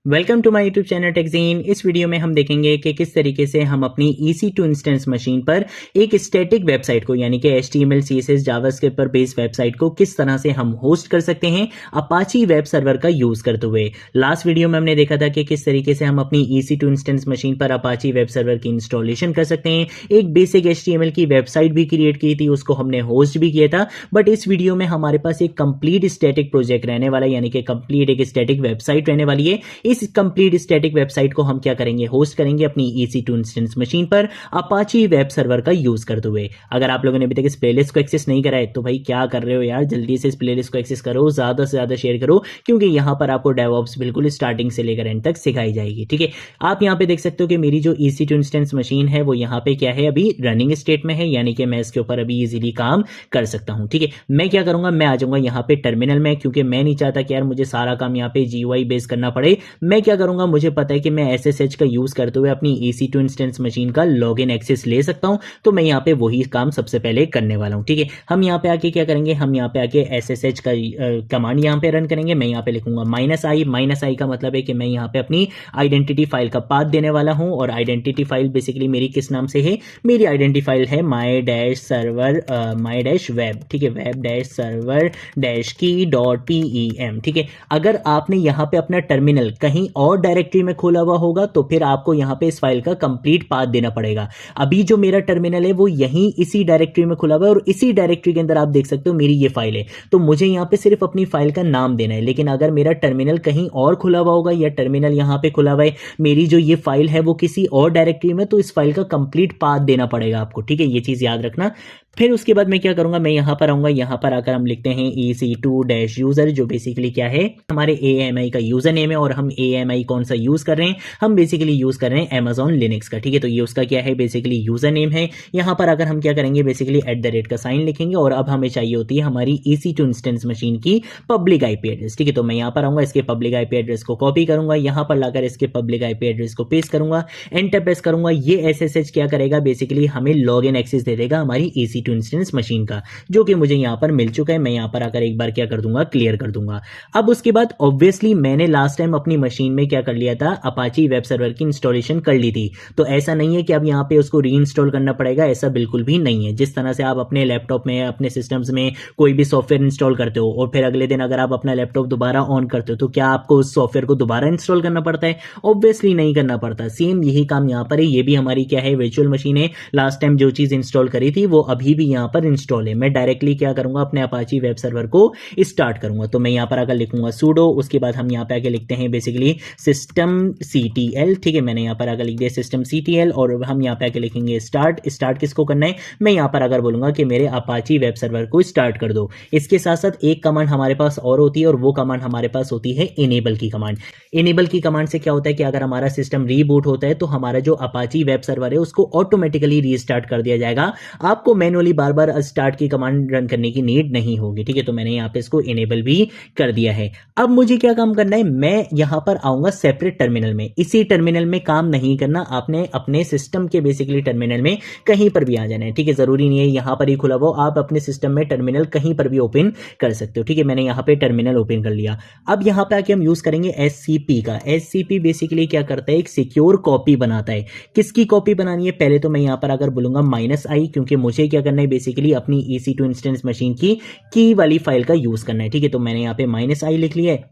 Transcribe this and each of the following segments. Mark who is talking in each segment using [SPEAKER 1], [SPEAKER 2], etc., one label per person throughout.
[SPEAKER 1] Welcome to my YouTube channel Techgene. इस वीडियो में हम देखेंगे कि किस तरीके से हम अपनी EC2 इंस्टेंस मशीन पर एक स्टैटिक वेबसाइट को यानी कि HTML CSS जावास्क्रिप्ट पर बेस्ड वेबसाइट को किस तरह से हम होस्ट कर सकते हैं अपाची वेब सर्वर का यूज करते हुए। लास्ट वीडियो में हमने देखा था कि किस तरीके से हम अपनी EC2 इंस्टेंस मशीन पर अपाची वेब सर्वर की इंस्टॉलेशन कर सकते हैं। एक बेसिक HTML की वेबसाइट भी क्रिएट की थी, उसको हमने होस्ट भी किया था। बट इस वीडियो में हमारे पास एक कंप्लीट स्टैटिक प्रोजेक्ट रहने वाला है, यानी कि कंप्लीट एक स्टैटिक वेबसाइट रहने वाली है। इस कंप्लीट स्टैटिक वेबसाइट को हम क्या करेंगे, होस्ट करेंगे अपनी EC2 इंस्टेंस मशीन पर अपाची वेब सर्वर का यूज करते हुए। अगर आप लोगों ने अभी तक इस प्लेलिस्ट को एक्सेस नहीं करा है तो भाई क्या कर रहे हो यार, जल्दी से इस प्लेलिस्ट को एक्सेस करो, ज्यादा से ज्यादा शेयर करो, क्योंकि यहां पर आपको डेवऑप्स बिल्कुल स्टार्टिंग से लेकर एंड तक सिखाई जाएगी। ठीक है, आप यहां पे देख सकते हो कि मेरी जो EC2 इंस्टेंस मशीन है वो यहाँ पे क्या है, अभी रनिंग स्टेट में है, यानी कि मैं इसके ऊपर अभी इजीली काम कर सकता हूं। ठीक है, मैं क्या करूंगा, मैं आ जाऊंगा यहाँ पे टर्मिनल में, क्योंकि मैं नहीं चाहता कि यार मुझे सारा काम यहाँ पे GUI बेस करना पड़े। मैं क्या करूंगा, मुझे पता है कि मैं SSH का यूज करते हुए अपनी EC2 इंस्टेंस मशीन का लॉगिन एक्सेस ले सकता हूं, तो मैं यहाँ पे वही काम सबसे पहले करने वाला हूं। ठीक है, हम यहाँ पे आके क्या करेंगे, हम यहाँ पे आके SSH का कमांड यहाँ पे रन करेंगे। मैं यहाँ पे लिखूंगा -i का मतलब है कि मैं यहाँ पे अपनी आइडेंटिटी फाइल का पाथ देने वाला हूं, और आइडेंटिटी फाइल बेसिकली मेरी किस नाम से है, मेरी आइडेंटिटी फाइल है my-server my-web। ठीक है, web-server-key.pem। ठीक है, अगर आपने यहाँ पे अपना टर्मिनल कहीं और डायरेक्टरी में खोला हुआ होगा तो फिर आपको यहाँ पे इस फाइल का कंप्लीट पाथ देना पड़ेगा। अभी जो मेरा टर्मिनल है वो यहीं इसी डायरेक्टरी में खुला हुआ है, और इसी डायरेक्टरी के अंदर आप देख सकते हो मेरी ये फाइल है, तो मुझे यहाँ पे सिर्फ अपनी फाइल का नाम देना है। लेकिन अगर मेरा टर्मिनल कहीं और खुला हुआ होगा, या टर्मिनल यहाँ पे खुला हुआ है, मेरी जो ये फाइल है वो किसी और डायरेक्टरी में, तो इस फाइल का कंप्लीट पाथ देना पड़ेगा आपको। ठीक है, ये चीज याद रखना। फिर उसके बाद मैं क्या करूंगा, मैं यहाँ पर आऊंगा, यहाँ पर आकर हम लिखते हैं EC2-यूजर, जो बेसिकली क्या है, हमारे AMI का यूजर नेम है। और हम AMI कौन सा यूज कर रहे हैं, हम बेसिकली यूज कर रहे हैं अमेजॉन लिनक्स का। ठीक है, तो ये उसका क्या है, बेसिकली यूजर नेम है। यहाँ पर अगर हम क्या करेंगे, बेसिकली @ का साइन लिखेंगे, और अब हमें चाहिए होती है हमारी EC2 इंस्टेंस मशीन की पब्लिक IP एड्रेस। ठीक है, तो मैं यहाँ पर आऊंगा, इसके पब्लिक IP एड्रेस को कॉपी करूंगा, यहाँ पर लाकर इसके पब्लिक IP एड्रेस को पेस्ट करूंगा, एंटर प्रेस करूंगा। ये SSH क्या करेगा, बेसिकली हमें लॉग इन एक्सेस दे देगा हमारी EC2 इंस्टेंस मशीन का, जो कि मुझे यहाँ पर मिल चुका है। मैं यहाँ पर आकर एक बार क्या कर दूंगा, क्लियर कर दूंगा। अब उसके बाद ऑब्वियसली मैंने लास्ट टाइम अपनी मशीन में क्या कर लिया था, अपाची वेब सर्वर की इंस्टॉलेशन कर ली थी, तो ऐसा नहीं है कि अब यहाँ पे उसको री इंस्टॉल करना पड़ेगा, ऐसा बिल्कुल भी नहीं है। जिस तरह से आप अपने लैपटॉप में, अपने सिस्टम्स में कोई भी सॉफ्टवेयर इंस्टॉल करते हो, और फिर अगले दिन अगर आप अपना लैपटॉप दोबारा ऑन करते हो, तो क्या आपको उस सॉफ्टवेयर को दोबारा इंस्टॉल करना पड़ता है? ऑब्वियसली नहीं करना पड़ता। सेम यही काम यहाँ पर है। ये भी हमारी क्या है, वर्चुअल मशीन है। लास्ट टाइम जो चीज इंस्टॉल करी थी वो अभी भी यहाँ पर इंस्टॉल है। मैं डायरेक्टली क्या करूंगा, अपने अपाची वेब सर्वर को स्टार्ट करूंगा। तो मैं यहाँ पर आकर लिखूंगा sudo, उसके बाद हम यहाँ पे आके लिखते हैं बेसिकली systemctl। ठीक है, मैंने यहाँ पर आकर लिख दिया systemctl, और हम यहाँ पे आके लिखेंगे स्टार्ट किसको करना है, मैं यहाँ पर अगर बोलूंगा कि मेरे अपाची वेब सर्वर को स्टार्ट कर दो। इसके साथ साथ एक कमांड हमारे पास और होती है, और वो कमांड हमारे पास होती है इनेबल की कमांड। इनेबल की कमांड से क्या होता है कि अगर हमारा सिस्टम रीबूट होता है तो हमारा जो अपाची वेब सर्वर है उसको ऑटोमेटिकली रीस्टार्ट कर दिया जाएगा, आपको मैनुअली बार बार स्टार्ट की कमांड रन करने की नीड नहीं होगी। ठीक है, तो मैंने यहाँ पे इसको इनेबल भी कर दिया है। अब मुझे क्या काम करना है, मैं यहाँ पर आऊंगा सेपरेट टर्मिनल में। इसी टर्मिनल में काम नहीं करना, आपने अपने सिस्टम के बेसिकली टर्मिनल में कहीं पर भी आ जाना है। ठीक है, जरूरी नहीं है यहाँ पर ही खुला हो, आप अपने सिस्टम में टर्मिनल कहीं पर भी ओपन कर सकते हो। ठीक है, मैंने यहाँ पे टर्मिनल ओपन कर लिया। अब यहाँ पे आके हम यूज करेंगे SCP का। SCP बेसिकली क्या करता है, एक सिक्योर कॉपी बनाता है। किसकी कॉपी बनानी है, पहले तो मैं यहाँ पर अगर बोलूंगा -i, क्योंकि मुझे क्या करना है, बेसिकली अपनी EC2 इंस्टेंस मशीन की वाली फाइल का यूज करना है। ठीक है, तो मैंने यहाँ पे -i लिख लिया है।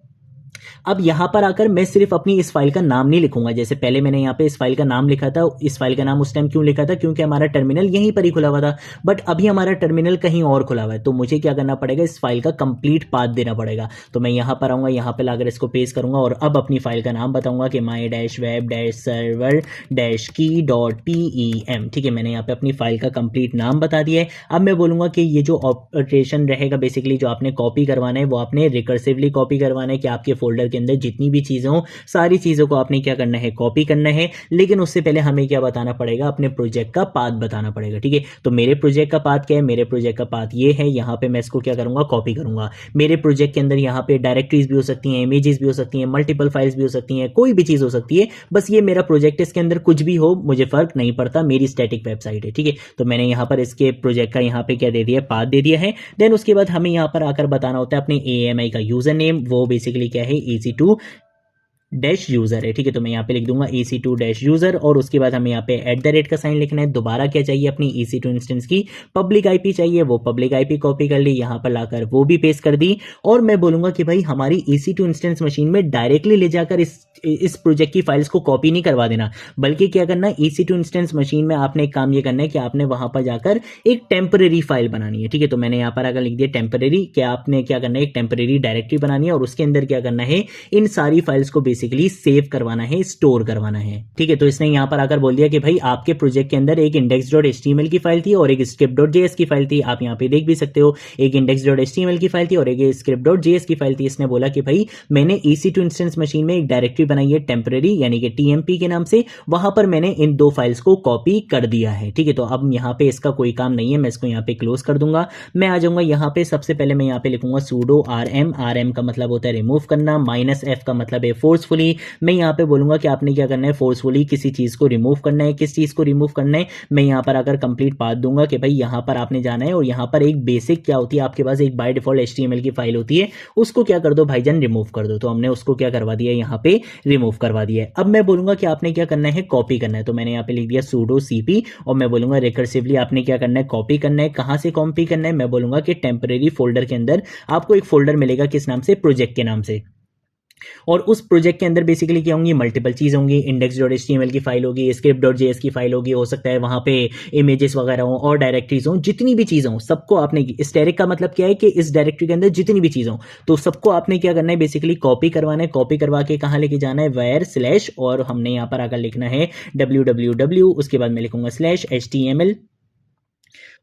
[SPEAKER 1] अब यहां पर आकर मैं सिर्फ अपनी इस फाइल का नाम नहीं लिखूंगा, जैसे पहले मैंने यहां पे इस फाइल का नाम लिखा था। इस फाइल का नाम उस टाइम क्यों लिखा था, क्योंकि हमारा टर्मिनल यहीं पर ही खुला हुआ था। बट अभी हमारा टर्मिनल कहीं और खुला हुआ है, तो मुझे क्या करना पड़ेगा, इस फाइल का कंप्लीट पाथ देना पड़ेगा। तो मैं यहां पर आऊंगा, यहां पर लाकर इसको पेस्ट करूंगा, और अब अपनी फाइल का नाम बताऊंगा कि my-web-server-key.pem। ठीक है, मैंने यहाँ पे अपनी फाइल का कंप्लीट नाम बता दिया है। अब मैं बोलूंगा कि ये जो ऑपरेशन रहेगा, बेसिकली जो आपने कॉपी करवाना है वो आपने रिकर्सिवली कॉपी करवाना है, कि आपके फोल्डर के अंदर जितनी भी चीजें हो, सारी चीजों को आपने क्या करना है, कॉपी करना है। लेकिन उससे पहले हमें क्या बताना पड़ेगा, अपने प्रोजेक्ट का पाथ बताना पड़ेगा। ठीक है, तो मेरे प्रोजेक्ट का पाथ क्या है, मेरे प्रोजेक्ट का पाथ ये है। यहाँ पे मैं इसको क्या करूंगा, कॉपी करूंगा। मेरे प्रोजेक्ट के अंदर यहाँ पे डायरेक्टरीज भी हो सकती हैं, इमेजेस भी हो सकती हैं, मल्टीपल फाइल्स भी हो सकती हैं, कोई भी चीज हो सकती है। बस ये मेरा प्रोजेक्ट है, इसके अंदर कुछ भी हो मुझे फर्क नहीं पड़ता, मेरी स्टैटिक वेबसाइट है। ठीक है, तो मैंने यहाँ पर इसके प्रोजेक्ट का यहाँ पे क्या दे दिया, पाथ दे दिया है। देन उसके बाद हमें यहाँ पर आकर बताना होता है अपने AMI का यूजर नेम, वो बेसिकली क्या है, EC2 डैश यूजर है, ठीक है। तो मैं यहाँ पे लिख दूंगा EC2 डैश यूजर और उसके बाद हमें यहाँ पे @ का साइन लिखना है। दोबारा क्या चाहिए, अपनी EC2 इंस्टेंस की पब्लिक आईपी चाहिए, वो पब्लिक आईपी कॉपी कर ली, यहाँ पर लाकर वो भी पेस्ट कर दी। और मैं बोलूंगा कि भाई हमारी EC2 इंस्टेंस मशीन में डायरेक्टली ले जाकर इस प्रोजेक्ट की फाइल्स को कॉपी नहीं करवा देना, बल्कि क्या करना है, EC2 इंस्टेंस मशीन में आपने एक काम ये करना है कि आपने वहां पर जाकर एक टेम्परेरी फाइल बनानी है, ठीक है। तो मैंने यहाँ पर अगर लिख दिया टेम्परेरी, क्या आपने क्या करना है, एक टेम्परेरी डायरेक्टरी बनानी है और उसके अंदर क्या करना है, इन सारी फाइल्स को बेसिकली सेव करवाना है, स्टोर करवाना है, ठीक है। तो इसने यहाँ पर आकर बोल दिया कि भाई आपके प्रोजेक्ट के अंदर एक index.html की फाइल थी और एक script.js की फाइल थी। आप यहाँ पे देख भी सकते हो, एक index.html की फाइल थी और एक script.js की फाइल थी। इसने बोला कि भाई मैंने EC2 इंस्टेंस मशीन में एक डायरेक्टरी बनाई है टेम्परेरी यानी कि TMP के नाम से, वहां पर मैंने इन दो फाइल्स को कॉपी कर दिया है, ठीक है। तो अब यहाँ पे इसका कोई काम नहीं है, मैं इसको यहाँ पे क्लोज कर दूंगा। मैं आ जाऊंगा यहाँ पे, सबसे पहले मैं यहाँ पे लिखूंगा sudo rm का मतलब होता है रिमूव करना, -f का मतलब है फोर्सफुली। मैं यहाँ पे बोलूंगा कि आपने क्या करना है, फोर्सफुली किसी चीज को रिमूव करना है। किस चीज को रिमूव करना है, मैं यहाँ पर आकर कंप्लीट पाथ दूंगा कि भाई यहाँ पर आपने जाना है और यहाँ पर एक बेसिक क्या होती है, आपके पास एक बाय डिफॉल्ट HTML की फाइल होती है, उसको क्या कर दो भाईजान, रिमूव कर दो। तो हमने उसको क्या करवा दिया, यहाँ पे रिमूव करवा दिया है। अब मैं बोलूंगा कि आपने क्या करना है, कॉपी करना है। तो मैंने यहाँ पे लिख दिया sudo cp और मैं बोलूंगा रिकर्सिवली आपने क्या करना है, कॉपी करना है। कहां से कॉपी करना है, मैं बोलूंगा कि टेम्परेरी फोल्डर के अंदर आपको एक फोल्डर मिलेगा, किस नाम से, प्रोजेक्ट के नाम से। और उस प्रोजेक्ट के अंदर बेसिकली क्या होंगी, मल्टीपल चीज होंगी, index.html की फाइल होगी, script.js की फाइल होगी, हो सकता है वहां पे इमेजेस वगैरह हो और डायरेक्टरीज हो, जितनी भी चीजें हो सबको आपने, स्टैटिक का मतलब क्या है कि इस डायरेक्टरी के अंदर जितनी भी चीजें हो तो सबको आपने क्या करना है, बेसिकली कॉपी करवाना है। कॉपी करवा के कहाँ लेके जाना है, where/ और हमने यहाँ पर आकर लिखना है www, उसके बाद मैं लिखूंगा /html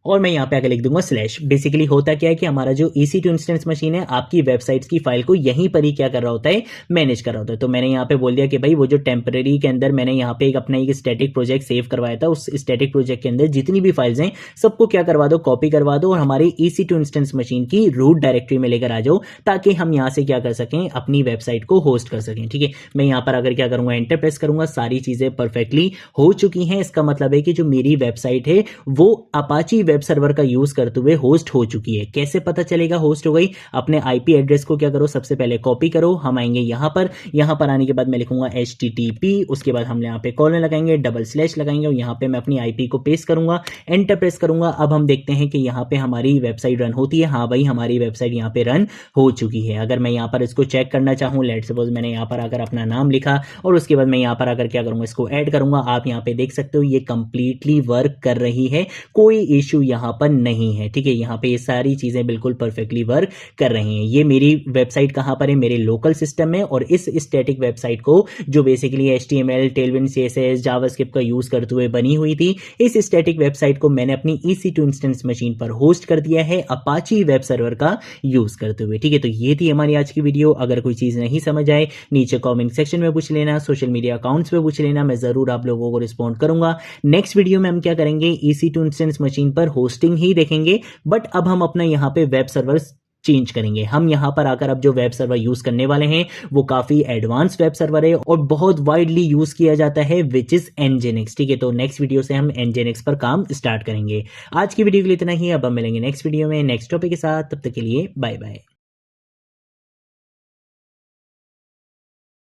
[SPEAKER 1] और मैं यहाँ पे आके लिख दूंगा स्लैश। बेसिकली होता क्या है कि हमारा जो EC2 इंस्टेंस मशीन है आपकी वेबसाइट्स की फाइल को यहीं पर ही क्या कर रहा होता है, मैनेज कर रहा होता है। तो मैंने यहाँ पे बोल दिया कि भाई वो जो टेम्परेरी के अंदर मैंने यहाँ पे एक अपना एक स्टैटिक प्रोजेक्ट सेव करवाया था, उस स्टैटिक प्रोजेक्ट के अंदर जितनी भी फाइल्स हैं सबको क्या करवा दो, कॉपी करवा दो और हमारी EC2 इंस्टेंस मशीन की रूट डायरेक्टरी में लेकर आ जाओ, ताकि हम यहाँ से क्या कर सकें, अपनी वेबसाइट को होस्ट कर सकें, ठीक है। मैं यहाँ पर अगर क्या करूंगा, एंटर प्रेस करूंगा, सारी चीजें परफेक्टली हो चुकी हैं। इसका मतलब है कि जो मेरी वेबसाइट है वो अपाची वेब सर्वर का यूज करते हुए होस्ट हो चुकी है। कैसे पता चलेगा होस्ट हो गई, अपने आईपी एड्रेस को क्या करो, सबसे पहले कॉपी करो। हम आएंगे यहाँ पर आने के बाद मैं लिखूंगा HTTP, उसके बाद हम यहाँ पे कॉलन लगाएंगे, / लगाएंगे और यहाँ पे मैं अपनी आईपी को पेस्ट करूंगा, एंटर प्रेस करूंगा। अब हम देखते हैं कि यहाँ पे हमारी वेबसाइट रन होती है। हाँ भाई हमारी वेबसाइट यहाँ पे रन हो चुकी है। अगर मैं यहाँ पर इसको चेक करना चाहूँ, लेट्स सपोज मैंने यहाँ पर आकर अपना नाम लिखा और उसके बाद मैं यहाँ पर आकर क्या करूंगा, इसको ऐड करूंगा। आप यहाँ पे देख सकते हो ये कंप्लीटली वर्क कर रही है, कोई इश्यू यहाँ पर नहीं है, ठीक है। यहाँ पे ये सारी चीजें बिल्कुल परफेक्टली वर्क कर रही हैं। ये मेरी वेबसाइट कहाँ पर है, मेरे लोकल सिस्टम में। और इस स्टैटिक वेबसाइट को जो basically HTML, Tailwind, CSS, JavaScript का यूज करते हुए बनी हुई थी, इस स्टैटिक वेबसाइट को मैंने अपनी EC2 इंस्टेंस मशीन पर होस्ट कर दिया है अपाची वेब सर्वर का यूज करते हुए, ठीक है। तो ये थी हमारी आज की वीडियो। अगर कोई चीज नहीं समझ आए नीचे कमेंट सेक्शन में पूछ लेना, सोशल मीडिया अकाउंट्स पे पूछ लेना, मैं जरूर आप लोगों को रिस्पॉन्ड करूंगा। नेक्स्ट वीडियो में हम क्या करेंगे, EC2 इंस्टेंस मशीन पर होस्टिंग ही देखेंगे, बट अब हम अपना यहाँ पे वेब सर्वर चेंज करेंगे। हम यहाँ पर आकर अब जो वेब सर्वर यूज करने वाले हैं वो काफी एडवांस वेब सर्वर है और बहुत वाइडली यूज किया जाता है, विच इज Nginx, ठीक है। तो नेक्स्ट वीडियो से हम Nginx पर काम स्टार्ट करेंगे। आज की वीडियो के लिए इतना ही, अब हम मिलेंगे नेक्स्ट वीडियो में नेक्स्ट टॉपिक के साथ। तब तक के लिए बाय बाय।